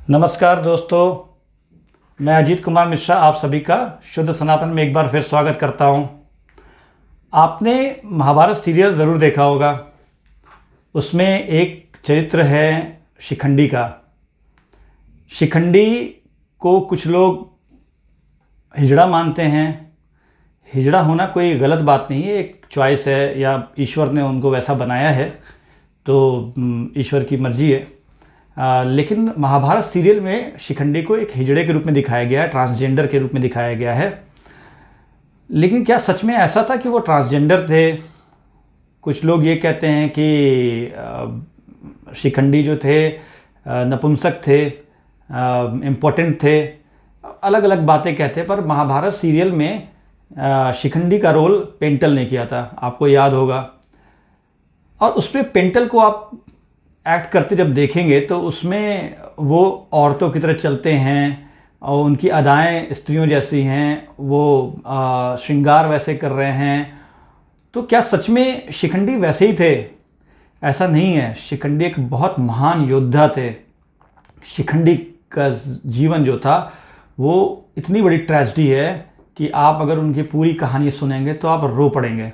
नमस्कार दोस्तों, मैं अजीत कुमार मिश्रा आप सभी का शुद्ध सनातन में एक बार फिर स्वागत करता हूं। आपने महाभारत सीरियल ज़रूर देखा होगा। उसमें एक चरित्र है शिखंडी का। शिखंडी को कुछ लोग हिजड़ा मानते हैं। हिजड़ा होना कोई गलत बात नहीं है, एक चॉइस है या ईश्वर ने उनको वैसा बनाया है, तो ईश्वर की मर्जी है। लेकिन महाभारत सीरियल में शिखंडी को एक हिजड़े के रूप में दिखाया गया है, ट्रांसजेंडर के रूप में दिखाया गया है। लेकिन क्या सच में ऐसा था कि वो ट्रांसजेंडर थे? कुछ लोग ये कहते हैं कि शिखंडी जो थे नपुंसक थे, इम्पोर्टेंट थे, अलग अलग बातें कहते हैं। पर महाभारत सीरियल में शिखंडी का रोल पेंटल ने किया था, आपको याद होगा। और उस पर पेंटल को आप एक्ट करते जब देखेंगे तो उसमें वो औरतों की तरह चलते हैं और उनकी अदाएं स्त्रियों जैसी हैं, वो श्रृंगार वैसे कर रहे हैं। तो क्या सच में शिखंडी वैसे ही थे? ऐसा नहीं है। शिखंडी एक बहुत महान योद्धा थे। शिखंडी का जीवन जो था वो इतनी बड़ी ट्रेजेडी है कि आप अगर उनकी पूरी कहानी सुनेंगे तो आप रो पड़ेंगे।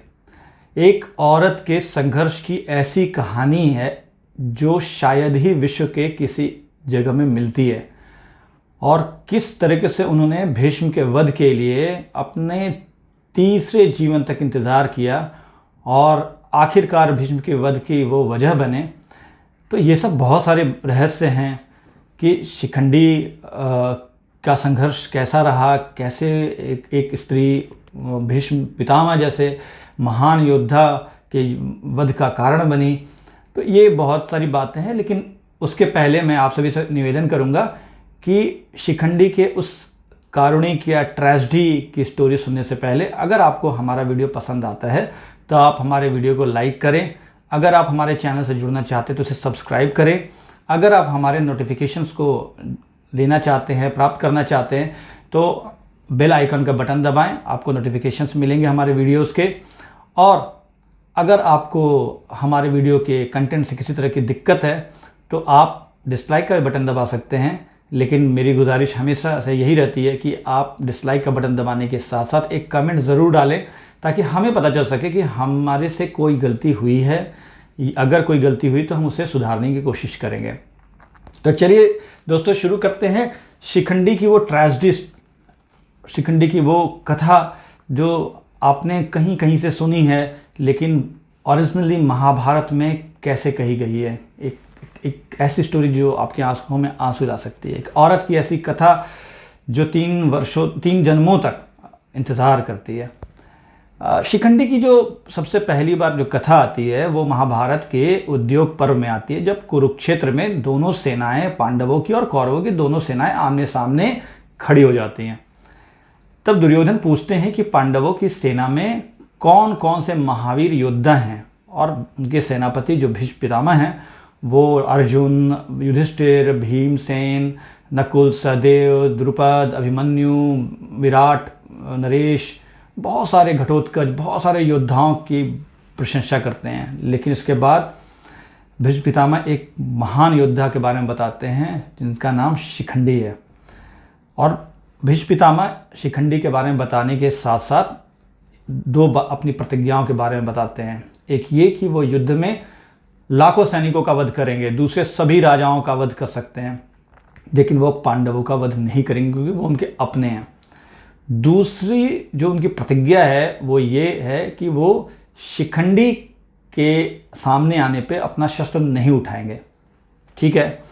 एक औरत के संघर्ष की ऐसी कहानी है जो शायद ही विश्व के किसी जगह में मिलती है। और किस तरीके से उन्होंने भीष्म के वध के लिए अपने तीसरे जीवन तक इंतज़ार किया और आखिरकार भीष्म के वध की वो वजह बने। तो ये सब बहुत सारे रहस्य हैं कि शिखंडी का संघर्ष कैसा रहा, कैसे एक स्त्री भीष्म पितामह जैसे महान योद्धा के वध का कारण बनी। तो ये बहुत सारी बातें हैं। लेकिन उसके पहले मैं आप सभी से निवेदन करूंगा कि शिखंडी के उस कारुणिक या ट्रेजेडी की स्टोरी सुनने से पहले अगर आपको हमारा वीडियो पसंद आता है तो आप हमारे वीडियो को लाइक करें। अगर आप हमारे चैनल से जुड़ना चाहते हैं तो इसे सब्सक्राइब करें। अगर आप हमारे नोटिफिकेशंस को लेना चाहते हैं, प्राप्त करना चाहते हैं, तो बेल आइकन का बटन दबाएं, आपको नोटिफिकेशंस मिलेंगे हमारे वीडियोज़ के। और अगर आपको हमारे वीडियो के कंटेंट से किसी तरह की दिक्कत है तो आप डिसलाइक का बटन दबा सकते हैं। लेकिन मेरी गुजारिश हमेशा से यही रहती है कि आप डिसलाइक का बटन दबाने के साथ साथ एक कमेंट ज़रूर डालें ताकि हमें पता चल सके कि हमारे से कोई गलती हुई है। अगर कोई गलती हुई तो हम उसे सुधारने की कोशिश करेंगे। तो चलिए दोस्तों शुरू करते हैं। शिखंडी की वो ट्रेजेडी, शिखंडी की वो कथा जो आपने कहीं कहीं से सुनी है लेकिन ओरिजिनली महाभारत में कैसे कही गई है। एक ऐसी स्टोरी जो आपकी आंखों में आंसू ला सकती है। एक औरत की ऐसी कथा जो 3 जन्मों तक इंतज़ार करती है। शिखंडी की जो सबसे पहली बार जो कथा आती है वो महाभारत के उद्योग पर्व में आती है, जब कुरुक्षेत्र में दोनों सेनाएं, पांडवों की और कौरवों की दोनों सेनाएं आमने सामने खड़ी हो जाती हैं। तब दुर्योधन पूछते हैं कि पांडवों की सेना में कौन कौन से महावीर योद्धा हैं, और उनके सेनापति जो भीष्म पितामह हैं वो अर्जुन, युधिष्ठिर, भीमसेन, नकुल, सहदेव, द्रुपद, अभिमन्यु, विराट, नरेश, बहुत सारे घटोत्कच, बहुत सारे योद्धाओं की प्रशंसा करते हैं। लेकिन इसके बाद भीष्म पितामह एक महान योद्धा के बारे में बताते हैं जिनका नाम शिखंडी है। और भीष्म पितामह शिखंडी के बारे में बताने के साथ साथ अपनी प्रतिज्ञाओं के बारे में बताते हैं। एक ये कि वो युद्ध में लाखों सैनिकों का वध करेंगे, दूसरे सभी राजाओं का वध कर सकते हैं, लेकिन वो पांडवों का वध नहीं करेंगे क्योंकि वो उनके अपने हैं। दूसरी जो उनकी प्रतिज्ञा है वो ये है कि वो शिखंडी के सामने आने पे अपना शस्त्र नहीं उठाएंगे। ठीक है,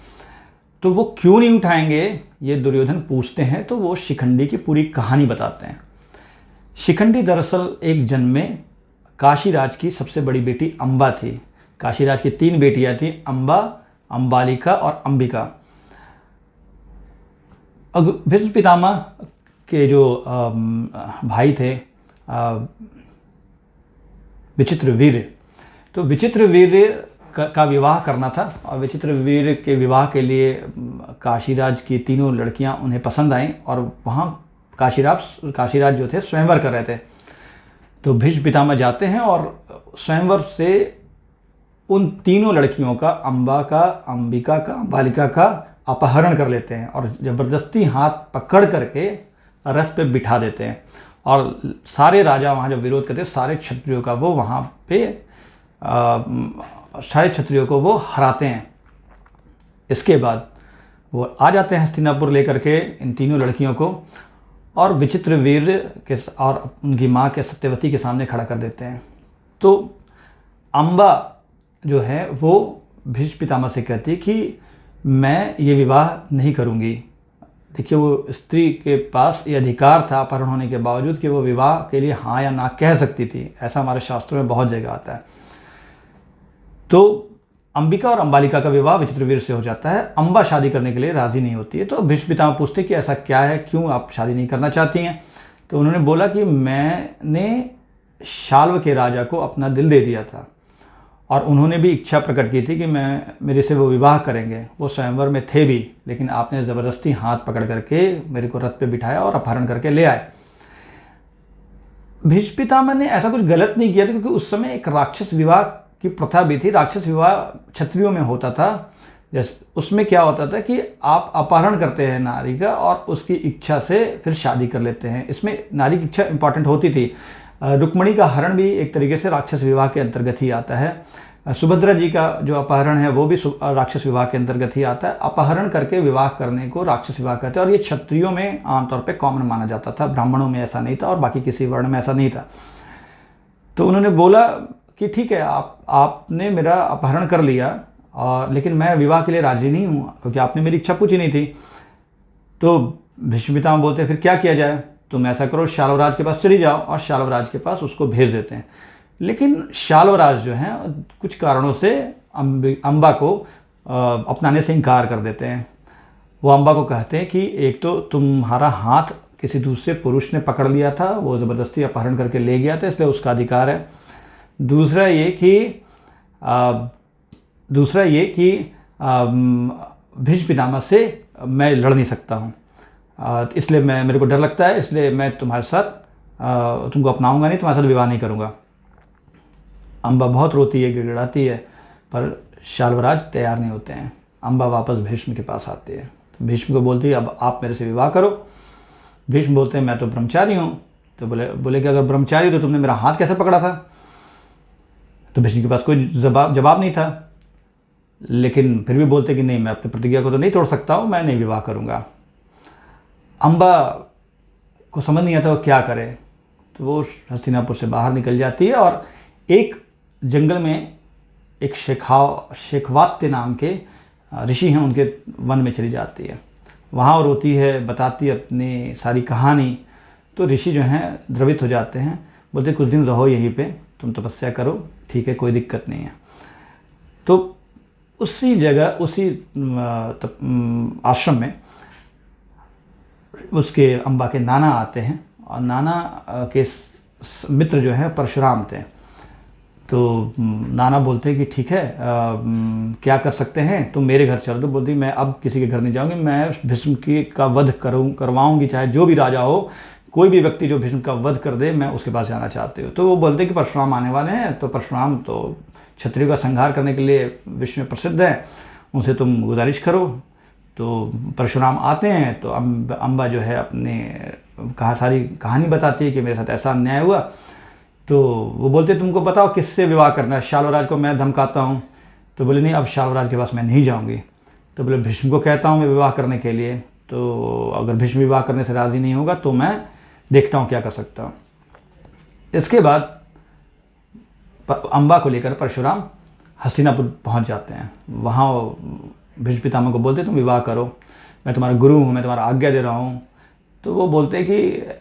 तो वो क्यों नहीं उठाएंगे ये दुर्योधन पूछते हैं। तो वो शिखंडी की पूरी कहानी बताते हैं। शिखंडी दरअसल एक जन्म में काशीराज की सबसे बड़ी बेटी अंबा थी। काशीराज की 3 बेटियां थी, अंबा, अंबालिका और अंबिका। भीष्म पितामह के जो भाई थे विचित्रवीर्य, तो विचित्रवीर्य का विवाह करना था। और विचित्रवीर्य के विवाह के लिए काशीराज की 3 लड़कियां उन्हें पसंद आईं और वहाँ काशीराज जो थे स्वयंवर कर रहे थे। तो भीष्म पितामह जाते हैं और स्वयंवर से उन 3 लड़कियों का, अंबा का, अंबिका का, अंबालिका का अपहरण कर लेते हैं और ज़बरदस्ती हाथ पकड़ करके रथ पे बिठा देते हैं। और सारे राजा वहाँ जब विरोध करते हैं, सारे क्षत्रियों का वो वहाँ पे सारे क्षत्रियों को वो हराते हैं। इसके बाद वो आ जाते हैं हस्तिनापुर लेकर के इन तीनों लड़कियों को, और विचित्रवीर्य के और उनकी माँ के सत्यवती के सामने खड़ा कर देते हैं। तो अम्बा जो है वो भीष्म पितामह से कहती कि मैं ये विवाह नहीं करूँगी। देखिए, वो स्त्री के पास ये अधिकार था अपहरण होने के बावजूद कि वो विवाह के लिए हाँ या ना कह सकती थी। ऐसा हमारे शास्त्रों में बहुत जगह आता है। तो अंबिका और अंबालिका का विवाह विचित्रवीर्य से हो जाता है। अम्बा शादी करने के लिए राज़ी नहीं होती है। तो भीष्म पितामह पूछते कि ऐसा क्या है, क्यों आप शादी नहीं करना चाहती हैं? तो उन्होंने बोला कि मैंने शाल्व के राजा को अपना दिल दे दिया था और उन्होंने भी इच्छा प्रकट की थी कि मेरे से वो विवाह करेंगे। वो स्वयंवर में थे भी, लेकिन आपने ज़बरदस्ती हाथ पकड़ करके मेरे को रथ पे बिठाया और अपहरण करके ले आए। भीष्म पितामह ने ऐसा कुछ गलत नहीं किया था, क्योंकि उस समय एक राक्षस विवाह की प्रथा भी थी। राक्षस विवाह क्षत्रियों में होता था। जैसे उसमें क्या होता था कि आप अपहरण करते हैं नारी का और उसकी इच्छा से फिर शादी कर लेते हैं। इसमें नारी की इच्छा इंपॉर्टेंट होती थी। रुक्मिणी का हरण भी एक तरीके से राक्षस विवाह के अंतर्गत ही आता है। सुभद्रा जी का जो अपहरण है वो भी राक्षस विवाह के अंतर्गत ही आता है। अपहरण करके विवाह करने को राक्षस विवाह कहते हैं, और ये क्षत्रियों में आमतौर पे कॉमन माना जाता था। ब्राह्मणों में ऐसा नहीं था और बाकी किसी वर्ण में ऐसा नहीं था। तो उन्होंने बोला कि ठीक है, आपने मेरा अपहरण कर लिया, और लेकिन मैं विवाह के लिए राजी नहीं हूँ, क्योंकि आपने मेरी इच्छा पूछी नहीं थी। तो भीष्म पितामह बोलते हैं फिर क्या किया जाए? तुम ऐसा करो, शाल्वराज के पास चली जाओ, और शाल्वराज के पास उसको भेज देते हैं। लेकिन शाल्वराज जो हैं कुछ कारणों से अम्बा को अपनाने से इनकार कर देते हैं। वो अम्बा को कहते हैं कि एक तो तुम्हारा हाथ किसी दूसरे पुरुष ने पकड़ लिया था, वो ज़बरदस्ती अपहरण करके ले गया था, इसलिए उसका अधिकार है। दूसरा ये कि भीष्म पितामह से मैं लड़ नहीं सकता हूँ, इसलिए मेरे को डर लगता है, इसलिए मैं तुम्हारे साथ तुमको अपनाऊंगा नहीं, तुम्हारे साथ विवाह नहीं करूँगा। अम्बा बहुत रोती है, गिड़गिड़ाती है, पर शाल्वराज तैयार नहीं होते हैं। अम्बा वापस भीष्म के पास आती है। तो भीष्म को बोलती है अब आप मेरे से विवाह करो। भीष्म बोलते हैं मैं तो ब्रह्मचारी हूँ। तो बोले कि अगर ब्रह्मचारी तो तुमने मेरा हाथ कैसे पकड़ा था? तो भीष्म के पास कोई जवाब नहीं था, लेकिन फिर भी बोलते कि नहीं, मैं अपनी प्रतिज्ञा को तो नहीं तोड़ सकता हूँ, मैं नहीं विवाह करूँगा। अम्बा को समझ नहीं आता वो क्या करे। तो वो हस्तिनापुर से बाहर निकल जाती है और एक जंगल में एक शेखवात्य नाम के ऋषि हैं, उनके वन में चली जाती है। वहाँ वो रोती है, बताती है अपनी सारी कहानी। तो ऋषि जो हैं द्रवित हो जाते हैं, बोलते कुछ दिन रहो यहीं पे, तुम तपस्या करो, ठीक है, कोई दिक्कत नहीं है। तो उसी जगह, उसी आश्रम में उसके अम्बा के नाना आते हैं, और नाना के मित्र जो हैं परशुराम थे। तो नाना बोलते हैं कि ठीक है, क्या कर सकते हैं, तुम मेरे घर चलो। तो बोलती मैं अब किसी के घर नहीं जाऊंगी, मैं भीष्म की का वध करवाऊंगी, चाहे जो भी राजा हो, कोई भी व्यक्ति जो भीष्म का वध कर दे, मैं उसके पास जाना चाहती हूँ। तो वो बोलते हैं कि परशुराम आने वाले हैं। तो परशुराम तो क्षत्रियों का संहार करने के लिए विश्व में प्रसिद्ध है, उनसे तुम गुजारिश करो। तो परशुराम आते हैं। तो अम्बा जो है अपने सारी कहानी बताती है कि मेरे साथ ऐसा अन्याय हुआ। तो वो बोलते तुमको बताओ किससे विवाह करना है? शाल्वराज को मैं धमकाता हूँ। तो बोले नहीं, अब शाल्वराज के पास मैं नहीं जाऊँगी। तो बोले भीष्म को कहता हूँ मैं विवाह करने के लिए, तो अगर भीष्म विवाह करने से राज़ी नहीं होगा तो मैं देखता हूँ क्या कर सकता हूँ। इसके बाद अम्बा को लेकर परशुराम हस्तिनापुर पहुँच जाते हैं। वहाँ भीष्म पितामह को बोलते तुम विवाह करो, मैं तुम्हारा गुरु हूँ, मैं तुम्हारा आज्ञा दे रहा हूँ। तो वो बोलते हैं कि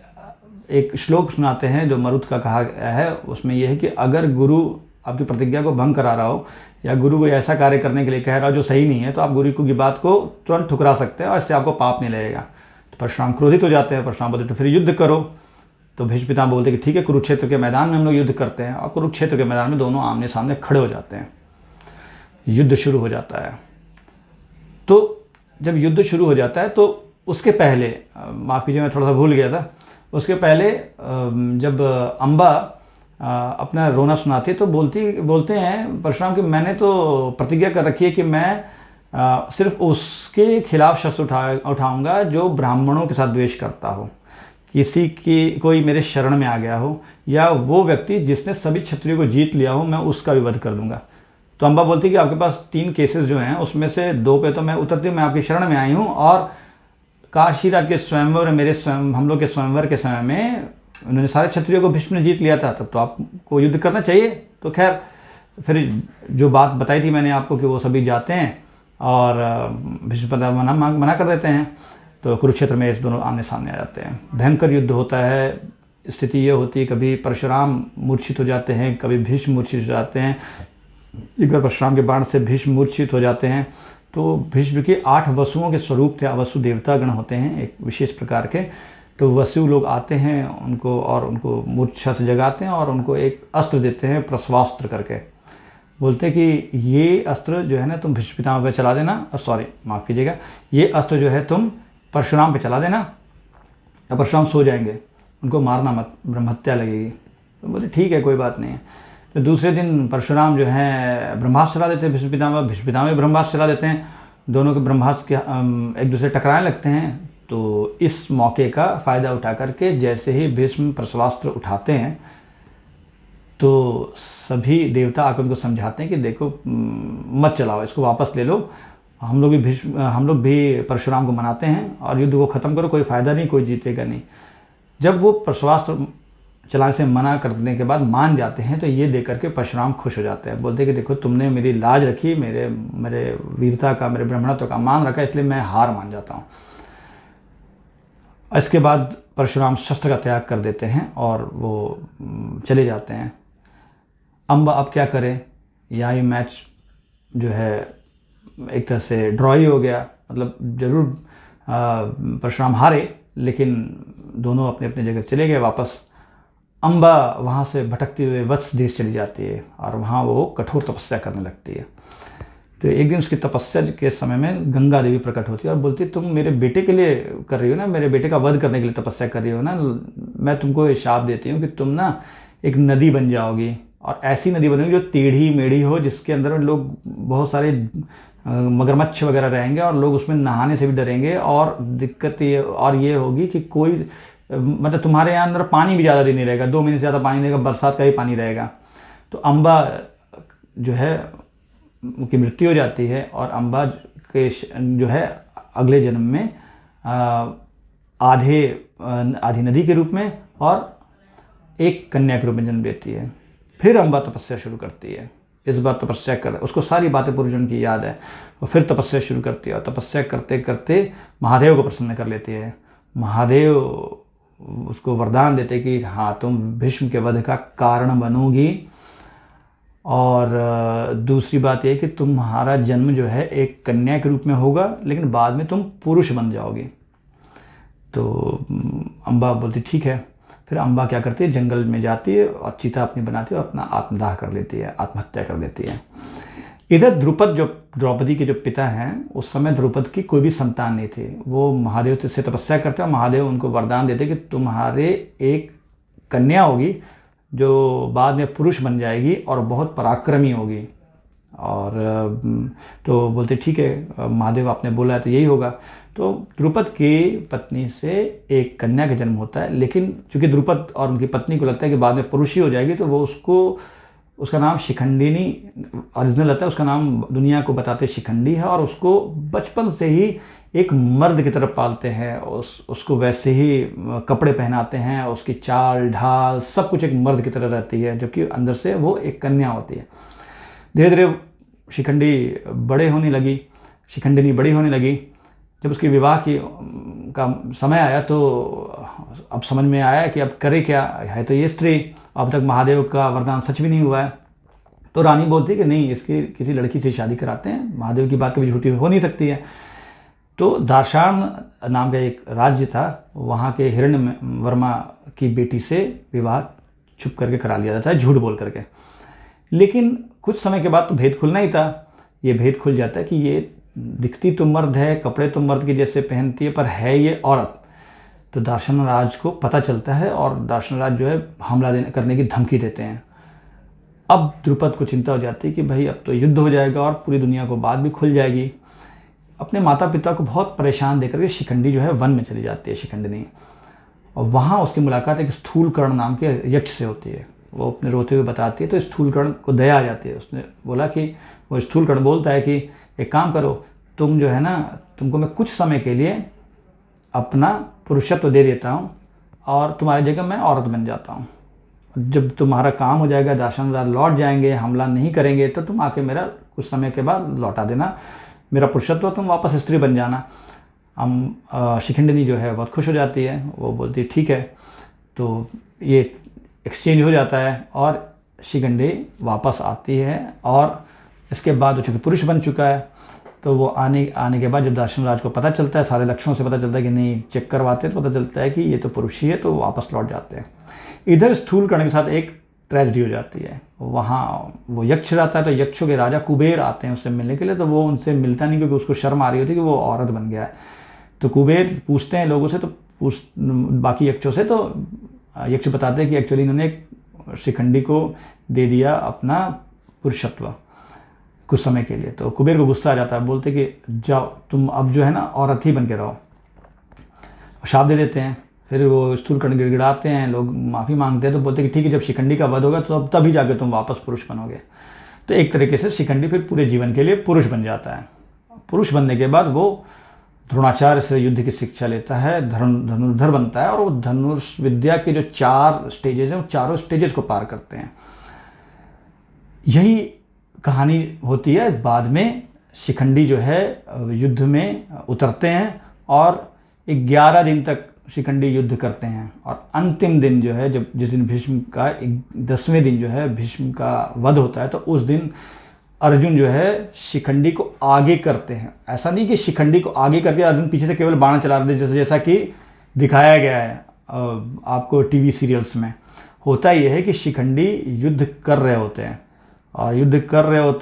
एक श्लोक सुनाते हैं जो मरुत का कहा है, उसमें यह है कि अगर गुरु आपकी प्रतिज्ञा को भंग करा रहा हो या गुरु को ऐसा कार्य करने के लिए कह रहा हो जो सही नहीं है, तो आप गुरु की बात को तुरंत ठुकरा सकते हैं और इससे आपको पाप नहीं लगेगा। तो परशुराम क्रोधित हो जाते हैं। परशुराम बोलते तो फिर युद्ध करो। तो भीष्म पितामह बोलते कि ठीक है, कुरुक्षेत्र के मैदान में हम लोग युद्ध करते हैं। और कुरुक्षेत्र के मैदान में दोनों आमने सामने खड़े हो जाते हैं, युद्ध शुरू हो जाता है। तो जब युद्ध शुरू हो जाता है तो उसके पहले, माफ़ कीजिए मैं थोड़ा सा भूल गया था, उसके पहले जब अम्बा अपना रोना सुनाती है तो बोलते हैं परशुराम कि मैंने तो प्रतिज्ञा कर रखी है कि मैं सिर्फ उसके खिलाफ शस्त्र उठाऊंगा जो ब्राह्मणों के साथ द्वेष करता हो, किसी की कोई मेरे शरण में आ गया हो, या वो व्यक्ति जिसने सभी क्षत्रियों को जीत लिया हो, मैं उसका भी वध कर दूंगा। तो अम्बा बोलती कि आपके पास 3 केसेस जो हैं उसमें से 2 पे तो मैं उतरती हूँ, मैं आपकी शरण में आई हूँ, और काशीराज के स्वयंवर, हम लोग के स्वयंवर के समय में उन्होंने सारे क्षत्रियों को भीष्म ने जीत लिया था, तब तो आपको युद्ध करना चाहिए। तो खैर फिर जो बात बताई थी मैंने आपको कि वो सभी जाते हैं और भीष्म मना कर देते हैं। तो कुरुक्षेत्र में इस दोनों आमने सामने आ जाते हैं, भयंकर युद्ध होता है। स्थिति ये होती है कभी परशुराम मूर्छित हो जाते हैं, कभी भीष्म मूर्छित हो जाते हैं। एक बार परशुराम के बाण से भीष्म मूर्छित हो जाते हैं। तो भीष्म के 8 वसुओं के स्वरूप थे, वसु देवता गण होते हैं एक विशेष प्रकार के। तो वसु लोग आते हैं उनको मूर्छा से जगाते हैं और उनको एक अस्त्र देते हैं, प्रस्वास्त्र करके। बोलते हैं कि ये अस्त्र जो है ना तुम भीष्म पितामह पे चला देना, सॉरी माफ़ कीजिएगा, ये अस्त्र जो है तुम परशुराम पे चला देना, और परशुराम सो जाएंगे, उनको मारना मत, ब्रह्महत्या लगेगी। तो बोले ठीक है, कोई बात नहीं है। तो दूसरे दिन परशुराम जो है ब्रह्मास्त्र चला देते हैं, भीष्म पितामह ब्रह्मास्त्र चला देते हैं। दोनों के ब्रह्मास्त्र के एक दूसरे टकराने लगते हैं। तो इस मौके का फ़ायदा उठा करके जैसे ही भीष्म प्रस्वास्त्र उठाते हैं तो सभी देवता आकर उनको समझाते हैं कि देखो मत चलाओ, इसको वापस ले लो। हम लोग भी परशुराम को मनाते हैं और युद्ध को ख़त्म करो, कोई फ़ायदा नहीं, कोई जीतेगा नहीं। जब वो प्रस्वास्त्र चलाने से मना करने के बाद मान जाते हैं तो ये देख करके परशुराम खुश हो जाते हैं। बोलते हैं कि देखो तुमने मेरी लाज रखी, मेरे वीरता का, मेरे ब्राह्मणत्व का मान रखा, इसलिए मैं हार मान जाता हूँ। इसके बाद परशुराम शस्त्र का त्याग कर देते हैं और वो चले जाते हैं। अम्बा अब क्या करें, यहाँ ये मैच जो है एक तरह से ड्रॉ ही हो गया। मतलब जरूर परशुराम हारे, लेकिन दोनों अपने अपने जगह चले गए वापस। अम्बा वहाँ से भटकते हुए वत्स देश चली जाती है और वहाँ वो कठोर तपस्या करने लगती है। तो एक दिन उसकी तपस्या के समय में गंगा देवी प्रकट होती है और बोलती है तुम मेरे बेटे के लिए कर रही हो ना, मेरे बेटे का वध करने के लिए तपस्या कर रही हो ना, मैं तुमको ये शाप देती हूँ कि तुम ना एक नदी बन जाओगी, और ऐसी नदी बनेगी जो टेढ़ी मेढ़ी हो, जिसके अंदर में लोग बहुत सारे मगरमच्छ वगैरह रहेंगे और लोग उसमें नहाने से भी डरेंगे। और दिक्कत ये होगी कि कोई मतलब तुम्हारे यहाँ अंदर पानी भी ज़्यादा दिन नहीं रहेगा, 2 महीने से ज़्यादा पानी रहेगा, बरसात का ही पानी रहेगा। तो अम्बा जो है उनकी मृत्यु हो जाती है और अम्बा के जो है अगले जन्म में आधी नदी के रूप में और एक कन्या के रूप में जन्म लेती है। फिर अम्बा तपस्या शुरू करती है। इस बार तपस्या कर, उसको सारी बातें पूर्वजन्म की याद है, और फिर तपस्या शुरू करती है और तपस्या करते करते महादेव को प्रसन्न कर लेती है। महादेव उसको वरदान देते कि हाँ तुम भीष्म के वध का कारण बनोगी, और दूसरी बात यह कि तुम्हारा जन्म जो है एक कन्या के रूप में होगा, लेकिन बाद में तुम पुरुष बन जाओगी। तो अम्बा बोलती ठीक है। फिर अम्बा क्या करती है, जंगल में जाती है और चीता अपनी बनाती है और अपना आत्मदाह कर लेती है, आत्महत्या कर देती है। इधर द्रुपद जो द्रौपदी के जो पिता हैं, उस समय द्रुपद की कोई भी संतान नहीं थी। वो महादेव से तपस्या करते हैं और महादेव उनको वरदान देते कि तुम्हारे एक कन्या होगी जो बाद में पुरुष बन जाएगी और बहुत पराक्रमी होगी। और तो बोलते ठीक है, महादेव आपने बोला है तो यही होगा। तो द्रुपद की पत्नी से एक कन्या का जन्म होता है, लेकिन चूंकि द्रुपद और उनकी पत्नी को लगता है कि बाद में पुरुष ही हो जाएगी, तो वो उसका नाम शिखंडिनी ओरिजिनल रहता है, उसका नाम दुनिया को बताते शिखंडी है, और उसको बचपन से ही एक मर्द की तरफ पालते हैं। उसको वैसे ही कपड़े पहनाते हैं, उसकी चाल ढाल सब कुछ एक मर्द की तरह रहती है, जबकि अंदर से वो एक कन्या होती है। धीरे धीरे शिखंडिनी बड़ी होने लगी। जब उसके विवाह का समय आया तो अब समझ में आया कि अब करे क्या, है तो ये स्त्री, अब तक महादेव का वरदान सच भी नहीं हुआ है। तो रानी बोलती है कि नहीं, इसकी किसी लड़की से शादी कराते हैं, महादेव की बात कभी झूठी हो नहीं सकती है। तो दार्शान नाम का एक राज्य था, वहाँ के हिरण्यवर्मा की बेटी से विवाह छुप करके करा लिया जाता है, झूठ बोल करके। लेकिन कुछ समय के बाद तो भेद खुलना ही था। ये भेद खुल जाता है कि ये दिखती तो मर्द है, कपड़े तो मर्द के जैसे पहनती है, पर है ये औरत। तो दार्शन राज को पता चलता है और दार्शन राज जो है हमला करने की धमकी देते हैं। अब द्रुपद को चिंता हो जाती है कि भाई अब तो युद्ध हो जाएगा और पूरी दुनिया को बात भी खुल जाएगी। अपने माता पिता को बहुत परेशान देकर के शिखंडी जो है वन में चली जाती है, शिखंडिनी। और वहाँ उसकी मुलाकात एक स्थूलकर्ण नाम के यक्ष से होती है। वो अपने रोते हुए बताती है तो स्थूलकर्ण को दया आ जाती है। उसने बोला कि वो स्थूलकर्ण बोलता है कि एक काम करो, तुम जो है ना, तुमको मैं कुछ समय के लिए अपना पुरुषत्व दे देता हूँ और तुम्हारी जगह मैं औरत बन जाता हूँ। जब तुम्हारा काम हो जाएगा, दाशानुदार लौट जाएंगे, हमला नहीं करेंगे, तो तुम आके मेरा कुछ समय के बाद लौटा देना मेरा पुरुषत्व, तुम वापस स्त्री बन जाना। हम शिखंडिनी जो है बहुत खुश हो जाती है। वो बोलती है ठीक है। तो ये एक्सचेंज हो जाता है और शिखंडी वापस आती है। और इसके बाद वो चूँकि पुरुष बन चुका है, तो वो आने के बाद जब दाशानुराज को पता चलता है, सारे लक्षणों से पता चलता है कि नहीं, चेक करवाते हैं तो पता चलता है कि ये तो पुरुष ही है, तो वापस लौट जाते हैं। इधर स्थूलकर्ण के साथ एक ट्रेजेडी हो जाती है। वहाँ वो यक्ष रहता है, तो यक्षों के राजा कुबेर आते हैं उससे मिलने के लिए। तो वो उनसे मिलता नहीं क्योंकि उसको शर्म आ रही होती है कि वो औरत बन गया है। तो कुबेर पूछते हैं लोगों से, तो बाकी यक्षों से, तो यक्ष बताते हैं कि एक्चुअली इन्होंने शिखंडी को दे दिया अपना पुरुषत्व कुछ समय के लिए। तो कुबेर को गुस्सा आ जाता है, बोलते कि जाओ तुम अब जो है ना औरत ही बन के रहो, शाप दे देते हैं। फिर वो स्थूलकर्ण गिड़गिड़ाते हैं, लोग माफ़ी मांगते हैं। तो बोलते कि ठीक है, जब शिखंडी का वध होगा तो तभी जाके तुम वापस पुरुष बनोगे। तो एक तरीके से शिखंडी फिर पूरे जीवन के लिए पुरुष बन जाता है। पुरुष बनने के बाद वो द्रोणाचार्य से युद्ध की शिक्षा लेता है, धनुर्धर बनता है, और वो धनुष विद्या के जो 4 स्टेजेज हैं, वो चारों स्टेजेस को पार करते हैं। यही कहानी होती है। बाद में शिखंडी जो है युद्ध में उतरते हैं और 11 दिन तक शिखंडी युद्ध करते हैं। और अंतिम दिन जो है, जब जिस दिन भीष्म का 10वें दिन जो है भीष्म का वध होता है, तो उस दिन अर्जुन जो है शिखंडी को आगे करते हैं। ऐसा नहीं कि शिखंडी को आगे करके अर्जुन पीछे से केवल बाण चला रहे थे, जैसा कि दिखाया गया है आपको टीवी सीरियल्स में। होता यह है कि शिखंडी युद्ध कर रहे होते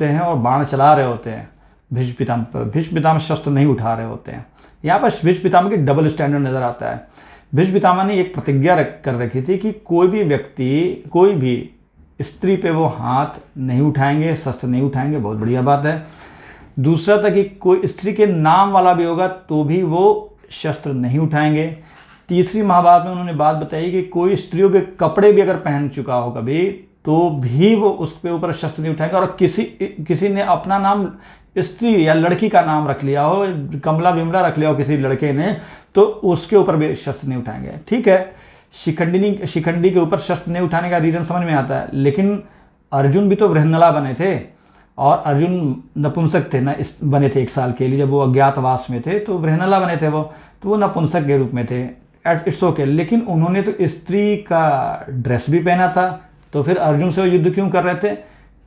हैं और बाण चला रहे होते हैं। भीष्म पितामह शस्त्र नहीं उठा रहे होते हैं। यहाँ पर भीष्म पितामह की डबल स्टैंडर्ड नजर आता है। भीष्म पितामह ने एक प्रतिज्ञा कर रखी थी कि कोई भी व्यक्ति, कोई भी स्त्री पे वो हाथ नहीं उठाएंगे, शस्त्र नहीं उठाएंगे। बहुत बढ़िया बात है। दूसरा था कि कोई स्त्री के नाम वाला भी होगा तो भी वो शस्त्र नहीं उठाएंगे। तीसरी महाभारत में उन्होंने बात बताई कि कोई स्त्रियों के कपड़े भी अगर पहन चुका हो कभी, तो भी वो उसके ऊपर शस्त्र नहीं उठाएंगे। और किसी ने अपना नाम स्त्री या लड़की का नाम रख लिया हो, कमला विमला रख लिया हो किसी लड़के ने, तो उसके ऊपर भी शस्त्र नहीं उठाएंगे। ठीक है, शिखंडी के ऊपर शस्त्र नहीं उठाने का रीजन समझ में आता है, लेकिन अर्जुन भी तो वृहन्नला बने थे और अर्जुन नपुंसक थे, बने थे 1 साल के लिए। जब वो अज्ञातवास में थे तो वृहन्नला बने थे तो वो नपुंसक के रूप में थे। इट्स ओके, लेकिन उन्होंने तो स्त्री का ड्रेस भी पहना था, तो फिर अर्जुन से वो युद्ध क्यों कर रहे थे?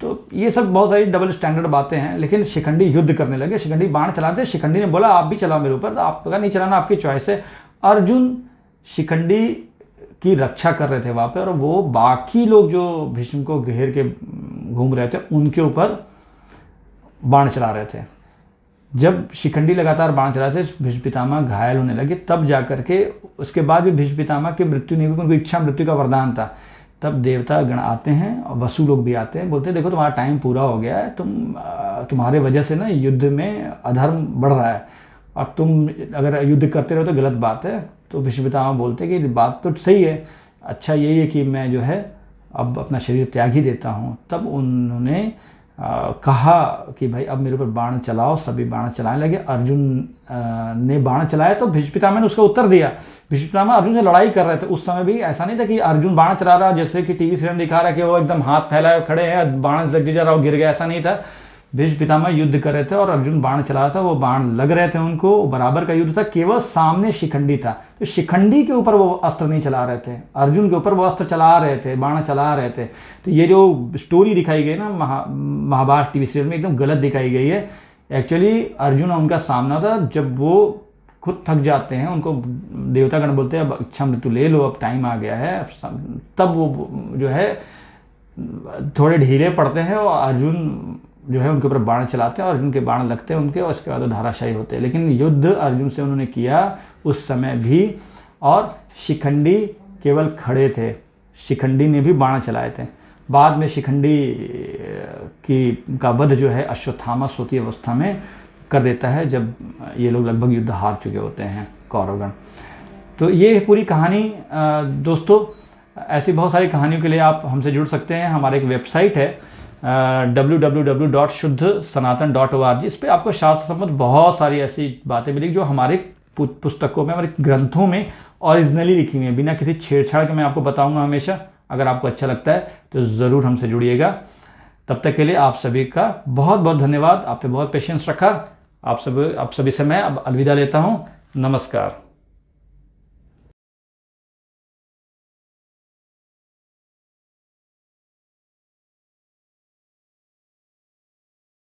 तो ये सब बहुत सारी डबल स्टैंडर्ड बातें हैं। लेकिन शिखंडी युद्ध करने लगे, शिखंडी बाण चलाते। शिखंडी ने बोला आप भी चलाओ मेरे ऊपर, तो आपका नहीं चलाना, आपकी चॉइस है। अर्जुन शिखंडी की रक्षा कर रहे थे वहाँ पे, और वो बाकी लोग जो भीष्म को घेर के घूम रहे थे उनके ऊपर बाण चला रहे थे। जब शिखंडी लगातार बाण चला रहे थे, भीष्म पितामह घायल होने लगे। तब जाकर के उसके बाद भी भीष्म पितामह की मृत्यु नहीं हुई, उनको इच्छा मृत्यु का वरदान था। तब देवता गण आते हैं और वसु लोग भी आते हैं, बोलते हैं देखो तुम्हारा टाइम पूरा हो गया है, तुम्हारे वजह से ना युद्ध में अधर्म बढ़ रहा है और तुम अगर युद्ध करते रहो तो गलत बात है। तो भीष्म पितामह बोलते हैं कि बात तो सही है, अच्छा यही है कि मैं जो है अब अपना शरीर त्याग ही देता हूँ। तब उन्होंने कहा कि भाई अब मेरे ऊपर बाण चलाओ। सभी बाण चलाने लगे। अर्जुन ने बाण चलाया तो भीष्म पितामह ने उसका उत्तर दिया। भीष्म पितामह अर्जुन से लड़ाई कर रहे थे। उस समय भी ऐसा नहीं था कि अर्जुन बाण चला रहा, जैसे कि टीवी सीरियल दिखा रहा है कि वो एकदम हाथ फैलाए खड़े हैं, बाण लग जा रहा, गिर गया, ऐसा नहीं था। भीष्म पितामह युद्ध कर रहे थे और अर्जुन बाण चला रहा था, वो बाण लग रहे थे उनको, बराबर का युद्ध था। केवल सामने शिखंडी था, तो शिखंडी के ऊपर वो अस्त्र नहीं चला रहे थे, अर्जुन के ऊपर वो अस्त्र चला रहे थे, बाण चला रहे थे। तो ये जो स्टोरी दिखाई गई ना महाभारत टीवी सीरियल में, एकदम गलत दिखाई गई है। एक्चुअली अर्जुन और उनका सामना था, जब वो खुद थक जाते हैं, उनको देवतागण बोलते हैं अब इच्छा मृत्यु ले लो, अब टाइम आ गया है, तब वो जो है थोड़े ढीले पड़ते हैं और अर्जुन जो है उनके ऊपर बाण चलाते हैं और अर्जुन के बाण लगते हैं उनके, और उसके बाद वो धाराशायी होते हैं। लेकिन युद्ध अर्जुन से उन्होंने किया उस समय भी, और शिखंडी केवल खड़े थे, शिखंडी ने भी बाण चलाए थे। बाद में शिखंडी का वध जो है अश्वत्थामा सोती अवस्था में कर देता है जब ये लोग लगभग युद्ध हार चुके होते हैं, कौरवगण। तो ये पूरी कहानी दोस्तों, ऐसी बहुत सारी कहानियों के लिए आप हमसे जुड़ सकते हैं। हमारे एक वेबसाइट है www.shuddhsanatan.org। इस पर आपको शास्त्र संबंध बहुत सारी ऐसी बातें मिलेंगी जो हमारे पुस्तकों में, हमारे ग्रंथों में ओरिजिनली लिखी हुई है, बिना किसी छेड़छाड़ के मैं आपको बताऊंगा हमेशा। अगर आपको अच्छा लगता है तो ज़रूर हमसे जुड़िएगा। तब तक के लिए आप सभी का बहुत बहुत धन्यवाद। आपने बहुत पेशेंस रखा। आप सभी से मैं अब अलविदा लेता हूँ। नमस्कार।